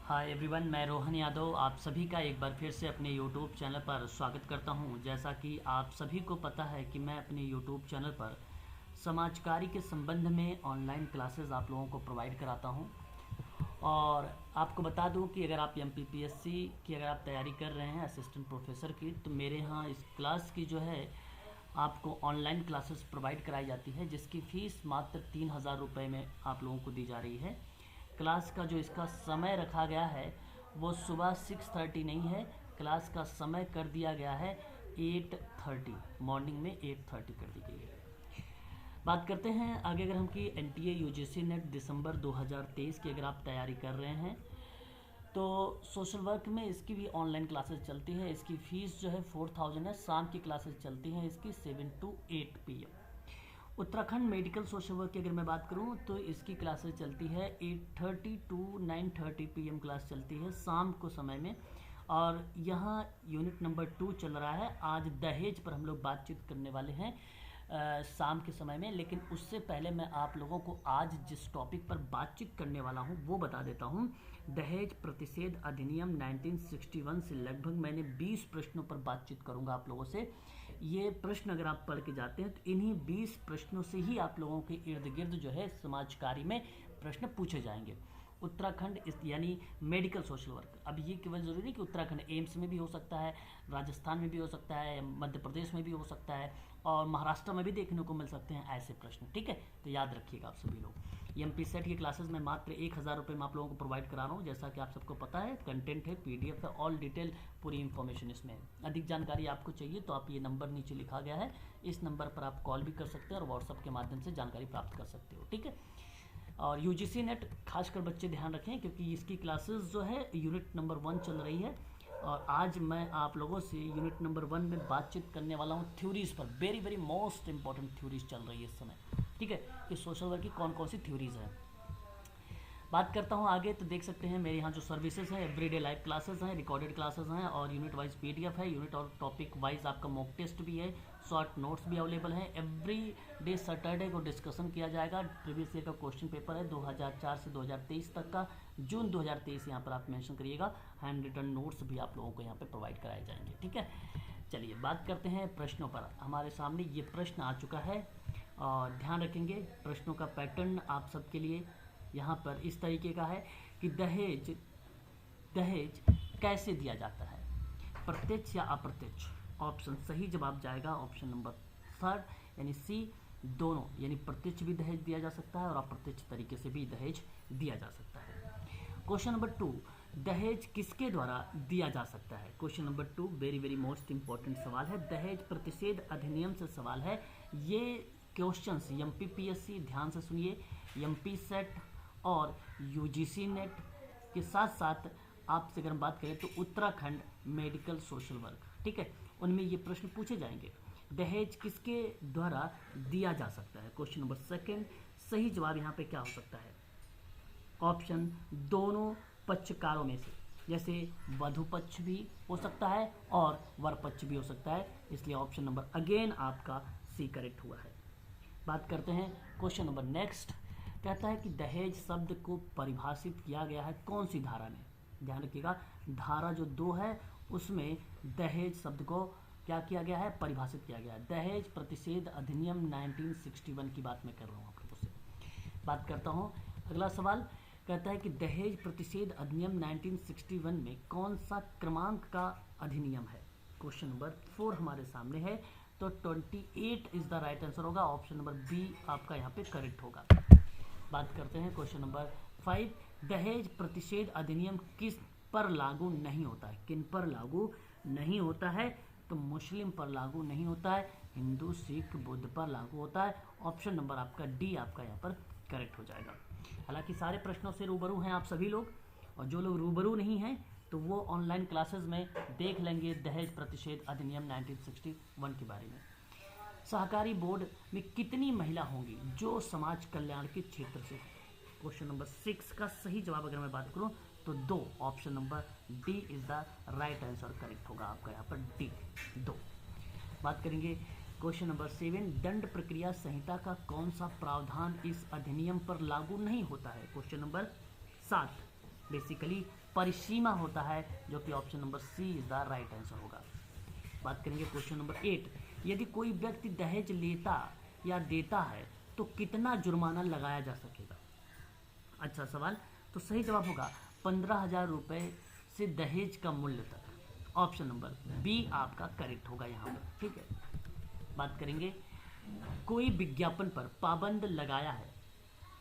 Hi everyone, मैं रोहन यादव आप सभी का एक बार फिर से अपने यूट्यूब चैनल पर स्वागत करता हूं। जैसा कि आप सभी को पता है कि मैं अपने यूट्यूब चैनल पर समाजकारी के संबंध में ऑनलाइन क्लासेस आप लोगों को प्रोवाइड कराता हूं। और आपको बता दूं कि अगर आप एमपीपीएससी की अगर आप तैयारी कर रहे हैं असिस्टेंट प्रोफेसर की, तो मेरे यहाँ इस क्लास की जो है आपको ऑनलाइन क्लासेस प्रोवाइड कराई जाती है, जिसकी फ़ीस मात्र 3,000 रुपये में आप लोगों को दी जा रही है। क्लास का जो इसका समय रखा गया है वो सुबह 6:30 नहीं है, क्लास का समय कर दिया गया है 8:30, मॉर्निंग में 8:30 कर दी गई है। बात करते हैं आगे। अगर हम की एनटीए यूजीसी नेट दिसंबर 2023 की अगर आप तैयारी कर रहे हैं तो सोशल वर्क में इसकी भी ऑनलाइन क्लासेस चलती है। इसकी फ़ीस जो है 4,000 है। शाम की क्लासेस चलती हैं इसकी 7 to 8 PM। Uttarakhand medical social work की अगर मैं बात करूं तो इसकी क्लासेस चलती है 8:30 to 9:30 PM क्लास चलती है शाम को समय में। और यहाँ यूनिट नंबर 2 चल रहा है। आज दहेज पर हम लोग बातचीत करने वाले हैं शाम के समय में। लेकिन उससे पहले मैं आप लोगों को आज जिस टॉपिक पर बातचीत करने वाला हूँ वो बता देता हूँ। दहेज प्रतिषेध अधिनियम 1961 से लगभग मैंने 20 प्रश्नों पर बातचीत करूँगा आप लोगों से। ये प्रश्न अगर आप पढ़ के जाते हैं तो इन्हीं 20 प्रश्नों से ही आप लोगों के इर्द गिर्द जो है समाज कार्य में प्रश्न पूछे जाएंगे। उत्तराखंड यानी मेडिकल सोशल वर्क। अब ये केवल ज़रूरी नहीं कि उत्तराखंड, एम्स में भी हो सकता है, राजस्थान में भी हो सकता है, मध्य प्रदेश में भी हो सकता है और महाराष्ट्र में भी देखने को मिल सकते हैं ऐसे प्रश्न। ठीक है, तो याद रखिएगा आप सभी लोग। एमपी सेट की क्लासेस में मात्र 1,000 रुपये में आप लोगों को प्रोवाइड करा रहा हूँ। जैसा कि आप सबको पता है, कंटेंट है, PDF है, ऑल डिटेल पूरी इन्फॉर्मेशन इसमें है। अधिक जानकारी आपको चाहिए तो आप ये नंबर नीचे लिखा गया है, इस नंबर पर आप कॉल भी कर सकते हैं और व्हाट्सअप के माध्यम से जानकारी प्राप्त कर सकते हो। ठीक है। और यूजीसी नेट खासकर बच्चे ध्यान रखें क्योंकि इसकी क्लासेस जो है यूनिट नंबर 1 चल रही है। और आज मैं आप लोगों से यूनिट नंबर 1 में बातचीत करने वाला हूँ थ्योरीज़ पर। Very very most important theories चल रही है इस समय। ठीक है, कि सोशल वर्क की कौन कौन सी थ्योरीज़ हैं। बात करता हूँ आगे तो देख सकते हैं मेरे यहाँ जो सर्विसेज हैं, एवरीडे लाइव क्लासेस हैं, रिकॉर्डेड क्लासेस हैं और यूनिट वाइज PDF है। यूनिट और टॉपिक वाइज आपका मॉक टेस्ट भी है, शॉर्ट नोट्स भी अवेलेबल हैं। एवरी डे सैटरडे को डिस्कशन किया जाएगा। प्रीवियस ईयर का क्वेश्चन पेपर है 2004 से 2023 तक का, जून 2023 यहाँ पर आप मेंशन करिएगा। हैंड रिटन नोट्स भी आप लोगों को यहाँ पर प्रोवाइड कराए जाएंगे। ठीक है, चलिए बात करते हैं प्रश्नों पर। हमारे सामने ये प्रश्न आ चुका है और ध्यान रखेंगे प्रश्नों का पैटर्न आप सबके लिए यहाँ पर इस तरीके का है कि दहेज दहेज कैसे दिया जाता है, प्रत्यक्ष या अप्रत्यक्ष। ऑप्शन सही जवाब जाएगा ऑप्शन नंबर 3 यानी C, दोनों, यानी प्रत्यक्ष भी दहेज दिया जा सकता है और अप्रत्यक्ष तरीके से भी दहेज दिया जा सकता है। क्वेश्चन नंबर 2, दहेज किसके द्वारा दिया जा सकता है। Question number 2 very very most important सवाल है, दहेज प्रतिषेध अधिनियम से सवाल है। ये क्वेश्चंस एमपीपीएससी, ध्यान से सुनिए, एमपी सेट और यूजीसी नेट के साथ साथ आपसे अगर हम बात करें तो उत्तराखंड मेडिकल सोशल वर्क, ठीक है, उनमें ये प्रश्न पूछे जाएंगे। दहेज किसके द्वारा दिया जा सकता है। क्वेश्चन नंबर 2, सही जवाब यहाँ पे क्या हो सकता है। ऑप्शन दोनों पक्षकारों में से, जैसे वधु पक्ष भी हो सकता है और वर पक्ष भी हो सकता है, इसलिए ऑप्शन नंबर अगेन आपका C करेक्ट हुआ है। बात करते हैं क्वेश्चन नंबर नेक्स्ट। कहता है कि दहेज शब्द को परिभाषित किया गया है कौन सी धारा में। ध्यान रखिएगा, धारा जो 2 है उसमें दहेज शब्द को क्या किया गया है, परिभाषित किया गया है। दहेज प्रतिषेध अधिनियम 1961 की बात मैं कर रहा हूँ आप लोगों से। बात करता हूँ अगला सवाल। कहता है कि दहेज प्रतिषेध अधिनियम 1961 में कौन सा क्रमांक का अधिनियम है। क्वेश्चन नंबर 4 हमारे सामने है, तो 28 इज द राइट आंसर होगा। ऑप्शन नंबर B आपका यहाँ पे करेक्ट होगा। बात करते हैं क्वेश्चन नंबर 5, दहेज प्रतिषेध अधिनियम किस पर लागू नहीं होता है। किन पर लागू नहीं होता है, तो मुस्लिम पर लागू नहीं होता है, हिंदू, सिख, बुद्ध पर लागू होता है। ऑप्शन नंबर आपका D आपका यहाँ पर करेक्ट हो जाएगा। हालांकि सारे प्रश्नों से रूबरू हैं आप सभी लोग, और जो लोग रूबरू नहीं हैं तो वो ऑनलाइन क्लासेस में देख लेंगे दहेज प्रतिषेध अधिनियम 1961 के बारे में। सहकारी बोर्ड में कितनी महिला होंगी जो समाज कल्याण के क्षेत्र से। क्वेश्चन नंबर 6 का सही जवाब अगर मैं बात करूं तो 2, option number D is the right answer correct होगा आपका यहाँ पर D 2। बात करेंगे क्वेश्चन नंबर 7, दंड प्रक्रिया संहिता का कौन सा प्रावधान इस अधिनियम पर लागू नहीं होता है। क्वेश्चन नंबर 7, बेसिकली परिसीमा होता है, जो कि option number C is the right answer होगा। बात करेंगे क्वेश्चन नंबर 8, यदि कोई व्यक्ति दहेज लेता या देता है तो कितना जुर्माना लगाया जा सकेगा। अच्छा सवाल। तो सही जवाब होगा 15,000 रुपये से दहेज का मूल्य तक। ऑप्शन नंबर बी आपका करेक्ट होगा यहाँ पर, ठीक है। बात करेंगे, कोई विज्ञापन पर पाबंद लगाया है,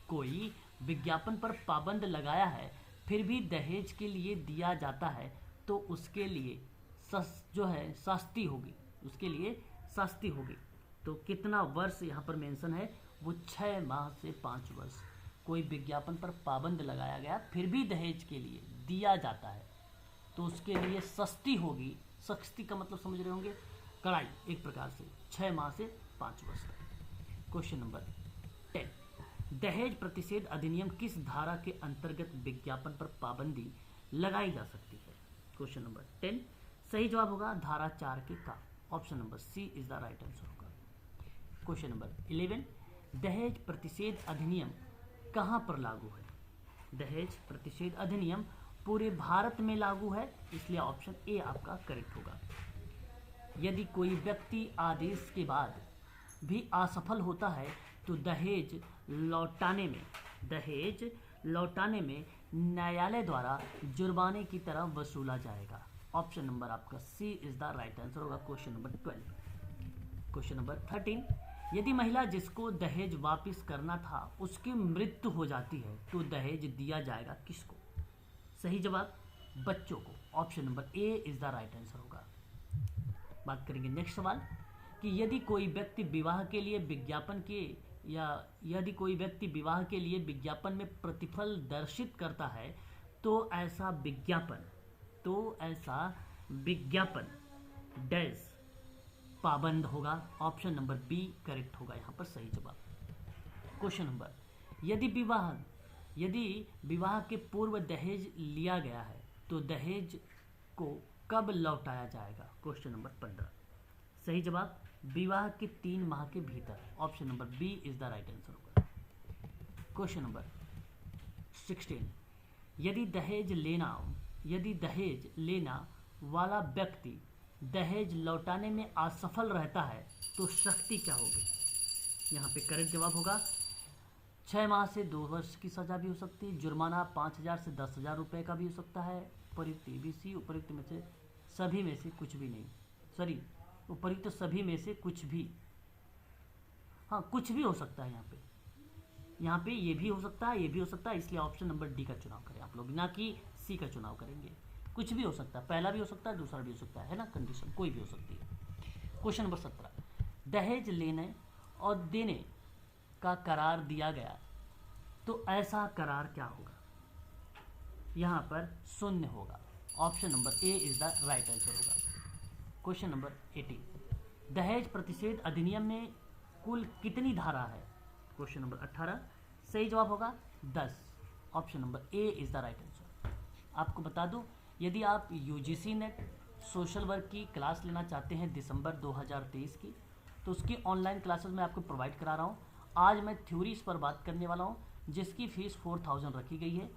कोई विज्ञापन पर पाबंद लगाया है फिर भी दहेज के लिए दिया जाता है तो उसके लिए जो है शास्ति होगी, उसके लिए शास्ति होगी। तो कितना वर्ष यहाँ पर मेंशन है, वो 6 माह से 5 वर्ष। कोई विज्ञापन पर पाबंद लगाया गया फिर भी दहेज के लिए दिया जाता है तो उसके लिए सस्ती होगी। सख्ती का मतलब समझ रहे होंगे, कड़ाई एक प्रकार से, 6 माह से 5 वर्ष तक। क्वेश्चन नंबर 10, दहेज प्रतिषेध अधिनियम किस धारा के अंतर्गत विज्ञापन पर पाबंदी लगाई जा सकती है। क्वेश्चन नंबर 10 सही जवाब होगा धारा 4 के का। Option number C is the right answer होगा। क्वेश्चन नंबर 11, दहेज प्रतिषेध अधिनियम कहाँ पर लागू है। दहेज प्रतिषेध अधिनियम पूरे भारत में लागू है, इसलिए ऑप्शन ए आपका करेक्ट होगा। यदि कोई व्यक्ति आदेश के बाद भी असफल होता है तो दहेज लौटाने में न्यायालय द्वारा जुर्माने की तरह वसूला जाएगा। ऑप्शन नंबर आपका सी इज द राइट आंसर होगा। Question number 12। क्वेश्चन नंबर 13, यदि महिला जिसको दहेज वापस करना था उसकी मृत्यु हो जाती है तो दहेज दिया जाएगा किसको। सही जवाब बच्चों को। Option number A is the right answer होगा। बात करेंगे नेक्स्ट सवाल कि यदि कोई व्यक्ति विवाह के लिए विज्ञापन में प्रतिफल दर्शित करता है तो ऐसा विज्ञापन डैश पाबंद होगा। ऑप्शन नंबर बी करेक्ट होगा यहाँ पर सही जवाब। क्वेश्चन नंबर, यदि विवाह के पूर्व दहेज लिया गया है तो दहेज को कब लौटाया जाएगा। क्वेश्चन नंबर 15 सही जवाब विवाह के 3 माह के भीतर। Option number B is the right answer होगा। क्वेश्चन नंबर 16, यदि दहेज लेना वाला व्यक्ति दहेज लौटाने में असफल रहता है तो सख्ती क्या होगी। यहाँ पे करेक्ट जवाब होगा 6 माह से 2 वर्ष की सजा भी हो सकती है, जुर्माना 5,000 से 10,000 रुपये का भी हो सकता है, उपयुक्त ABC उपयुक्त में से सभी में से कुछ भी नहीं, उपयुक्त सभी में से कुछ भी, हाँ कुछ भी हो सकता है। यहाँ पे ये भी हो सकता है, ये भी हो सकता है, इसलिए ऑप्शन नंबर डी का चुनाव करें आप लोग, ना कि सी का चुनाव करेंगे। कुछ भी हो सकता है, पहला भी हो सकता है, दूसरा भी हो सकता है ना, कंडीशन कोई भी हो सकती है। क्वेश्चन नंबर 17, दहेज लेने और देने का करार दिया गया तो ऐसा करार क्या होगा। यहाँ पर शून्य होगा। Option number A is the right answer होगा। क्वेश्चन नंबर 18, दहेज प्रतिषेध अधिनियम में कुल कितनी धारा है। क्वेश्चन नंबर 18 सही जवाब होगा 10। Option number A is the right answer. आपको बता दूं, यदि आप UGC नेट सोशल वर्क की क्लास लेना चाहते हैं दिसंबर 2023 की, तो उसकी ऑनलाइन क्लासेस मैं आपको प्रोवाइड करा रहा हूँ। आज मैं थ्योरीज पर बात करने वाला हूँ जिसकी फ़ीस 4,000 रखी गई है।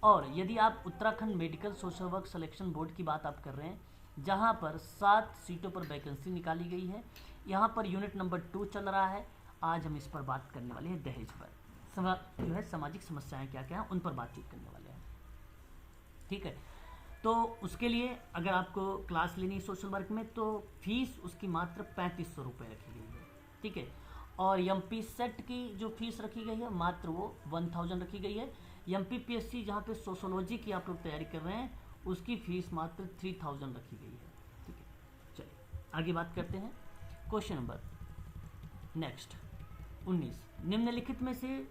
और यदि आप Uttarakhand medical social work selection board की बात आप कर रहे हैं, जहाँ पर 7 सीटों पर वैकेंसी निकाली गई है, यहाँ पर यूनिट नंबर 2 चल रहा है। आज हम इस पर बात करने वाले हैं, दहेज पर जो है सामाजिक समस्याएं क्या क्या हैं उन पर बातचीत करने वाले हैं, ठीक है। तो उसके लिए अगर आपको क्लास लेनी है सोशल वर्क में तो फीस उसकी मात्र 3500 रुपये रखी गई है, ठीक है। और MP सेट की जो फीस रखी गई है मात्र वो 1000 रखी गई है। MPPSC जहाँ पे सोशोलॉजी की आप लोग तैयारी कर रहे हैं उसकी फ़ीस मात्र 3000 रखी गई है, ठीक है। चलिए आगे बात करते हैं। क्वेश्चन नंबर नेक्स्ट 19, निम्नलिखित में से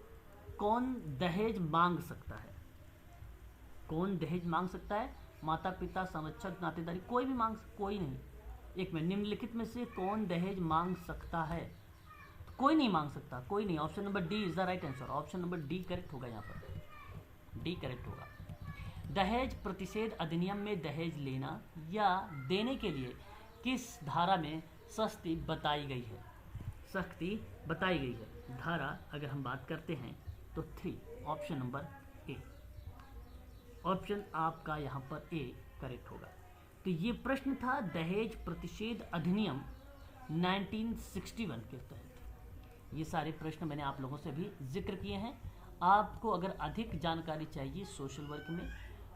कौन दहेज मांग सकता है। कौन दहेज मांग सकता है। माता पिता, संरक्षक, नातेदारी, कोई भी कोई नहीं। एक में निम्नलिखित में से कौन दहेज मांग सकता है। कोई नहीं मांग सकता, कोई नहीं। Option number D is the right answer. Option number D correct होगा, यहाँ पर डी करेक्ट होगा। दहेज प्रतिषेध अधिनियम में दहेज लेना या देने के लिए किस धारा में सख्ती बताई गई है। सख्ती बताई गई है धारा अगर हम बात करते हैं तो 3, ऑप्शन नंबर ए। ऑप्शन आपका यहाँ पर ए करेक्ट होगा। तो ये प्रश्न था दहेज प्रतिषेध अधिनियम 1961 के तहत। ये सारे प्रश्न मैंने आप लोगों से भी जिक्र किए हैं। आपको अगर अधिक जानकारी चाहिए सोशल वर्क में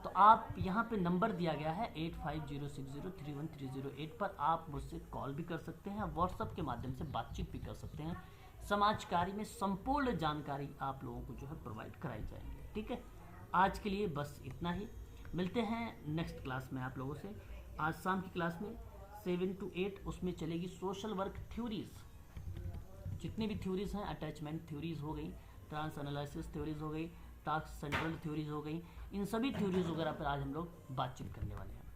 तो आप यहाँ पे नंबर दिया गया है 8506031308 पर आप मुझसे कॉल भी कर सकते हैं, व्हाट्सएप के माध्यम से बातचीत भी कर सकते हैं। समाज कार्य में संपूर्ण जानकारी आप लोगों को जो है प्रोवाइड कराई जाएंगी। ठीक है, आज के लिए बस इतना ही। मिलते हैं नेक्स्ट क्लास में आप लोगों से। आज शाम की क्लास में 7 to 8 उसमें चलेगी सोशल वर्क थ्योरीज। जितनी भी थ्योरीज हैं, अटैचमेंट थ्योरीज हो गई, ट्रांस एनालिसिस थ्योरीज हो गई, टास्क सेंट्रल थ्योरीज हो गई, इन सभी थ्योरीज वगैरह पर आज हम लोग बातचीत करने वाले हैं।